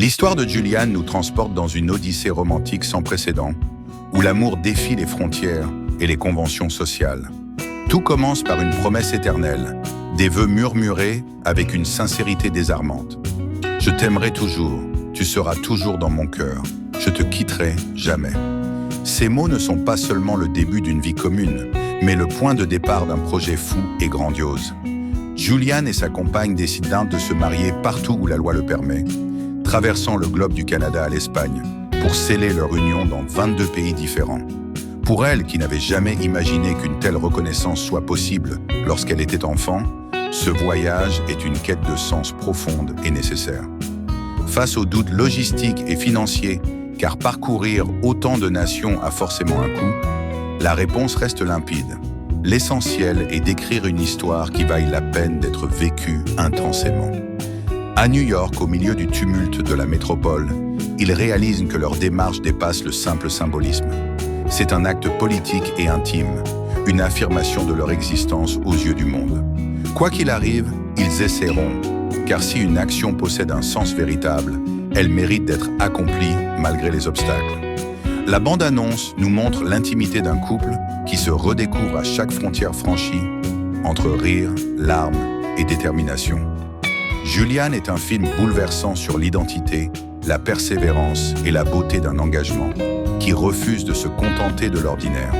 L'histoire de Julian nous transporte dans une odyssée romantique sans précédent, où l'amour défie les frontières et les conventions sociales. Tout commence par une promesse éternelle, des vœux murmurés avec une sincérité désarmante. Je t'aimerai toujours, tu seras toujours dans mon cœur, je te quitterai jamais. Ces mots ne sont pas seulement le début d'une vie commune, mais le point de départ d'un projet fou et grandiose. Julian et sa compagne décident de se marier partout où la loi le permet, traversant le globe du Canada à l'Espagne, pour sceller leur union dans 22 pays différents. Pour elle, qui n'avait jamais imaginé qu'une telle reconnaissance soit possible lorsqu'elle était enfant, ce voyage est une quête de sens profonde et nécessaire. Face aux doutes logistiques et financiers, car parcourir autant de nations a forcément un coût, la réponse reste limpide. L'essentiel est d'écrire une histoire qui vaille la peine d'être vécue intensément. À New York, au milieu du tumulte de la métropole, ils réalisent que leur démarche dépasse le simple symbolisme. C'est un acte politique et intime, une affirmation de leur existence aux yeux du monde. Quoi qu'il arrive, ils essaieront, car si une action possède un sens véritable, elle mérite d'être accomplie malgré les obstacles. La bande-annonce nous montre l'intimité d'un couple qui se redécouvre à chaque frontière franchie, entre rire, larmes et détermination. Julian est un film bouleversant sur l'identité, la persévérance et la beauté d'un engagement qui refuse de se contenter de l'ordinaire.